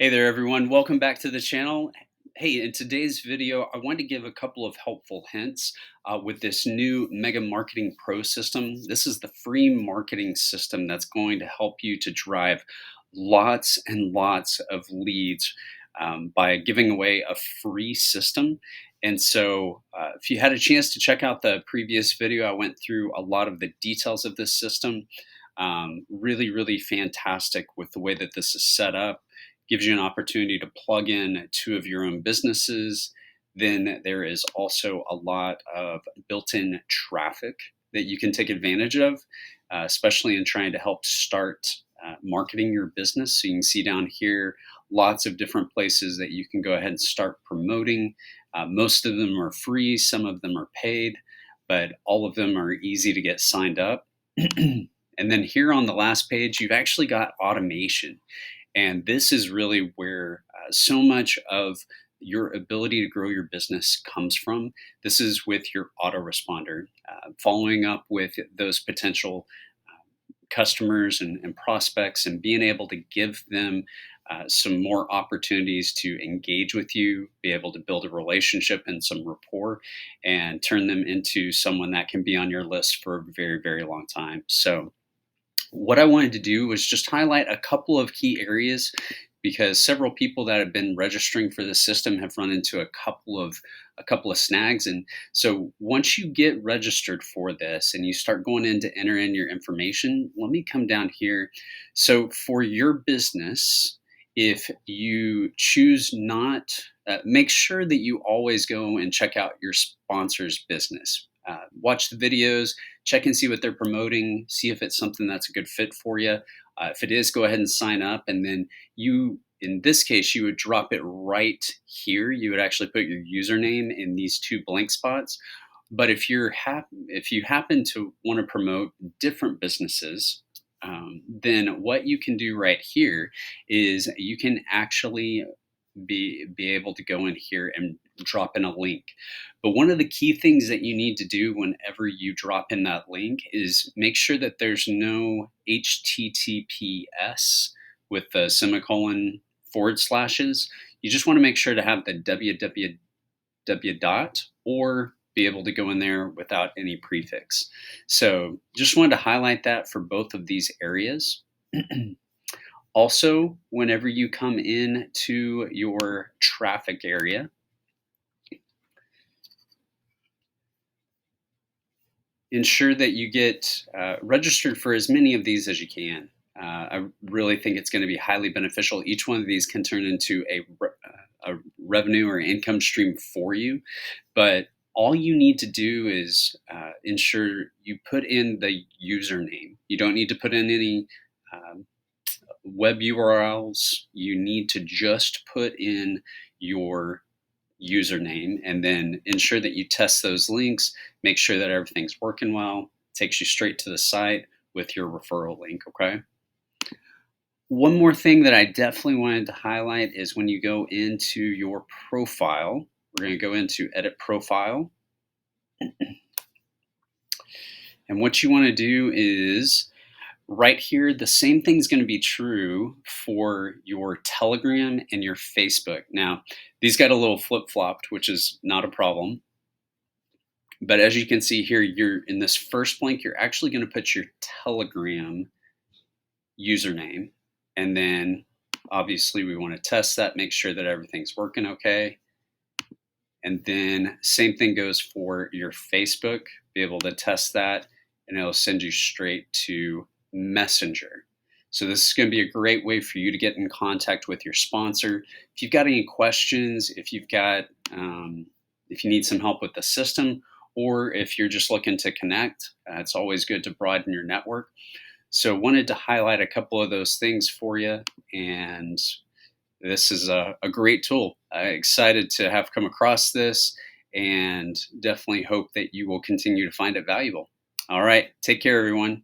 Hey there, everyone. Welcome back to the channel. Hey, in today's video, I wanted to give a couple of helpful hints with this new Mega Marketing Pro system. This is the free marketing system that's going to help you to drive lots and lots of leads by giving away a free system. And so, if you had a chance to check out the previous video, I went through a lot of the details of this system. Really fantastic with the way that this is set up, gives you an opportunity to plug in two of your own businesses. Then there is also a lot of built-in traffic that you can take advantage of, especially in trying to help start marketing your business. So you can see down here lots of different places that you can go ahead and start promoting. Most of them are free, some of them are paid, but all of them are easy to get signed up. And then here on the last page, you've actually got automation. And this is really where so much of your ability to grow your business comes from. This is with your autoresponder, following up with those potential customers and prospects and being able to give them some more opportunities to engage with you, be able to build a relationship and some rapport, and turn them into someone that can be on your list for a very long time. So, what I wanted to do was just highlight a couple of key areas because several people that have been registering for the system have run into a couple of snags. And so once you get registered for this and you start going in to enter in your information, let me come down here. So for your business, if you choose not, make sure that you always go and check out your sponsor's business. Watch the videos, check and see what they're promoting, see if it's something that's a good fit for you. If it is, go ahead and sign up. And then in this case, you would drop it right here. You would actually put your username in these two blank spots. But if you happen to want to promote different businesses, then what you can do right here is you can actually be able to go in here and drop in a link. But one of the key things that you need to do whenever you drop in that link is make sure that there's no HTTPS with the semicolon forward slashes. You just want to make sure to have the www dot or be able to go in there without any prefix. So just wanted to highlight that for both of these areas. Also, whenever you come in to your traffic area, ensure that you get registered for as many of these as you can. I really think it's going to be highly beneficial. Each one of these can turn into a revenue or income stream for you, but all you need to do is ensure you put in the username. You don't need to put in any web URLs. You need to just put in your username and then ensure that you test those links, make sure that everything's working well. It takes you straight to the site with your referral link, okay? One more thing that I definitely wanted to highlight is when you go into your profile, we're going to go into edit profile. And what you want to do is right here, the same thing is going to be true for your Telegram and your Facebook. Now, these got a little flip-flopped, which is not a problem. But as you can see here, you're in this first blank, you're actually going to put your Telegram username. And then obviously we want to test that, make sure that everything's working okay. And then same thing goes for your Facebook, be able to test that, and it'll send you straight to Messenger. So this is going to be a great way for you to get in contact with your sponsor. If you've got any questions, if you need some help with the system, or if you're just looking to connect, it's always good to broaden your network. So wanted to highlight a couple of those things for you, and this is a great tool. Excited to have come across this, and definitely hope that you will continue to find it valuable. All right, take care, everyone.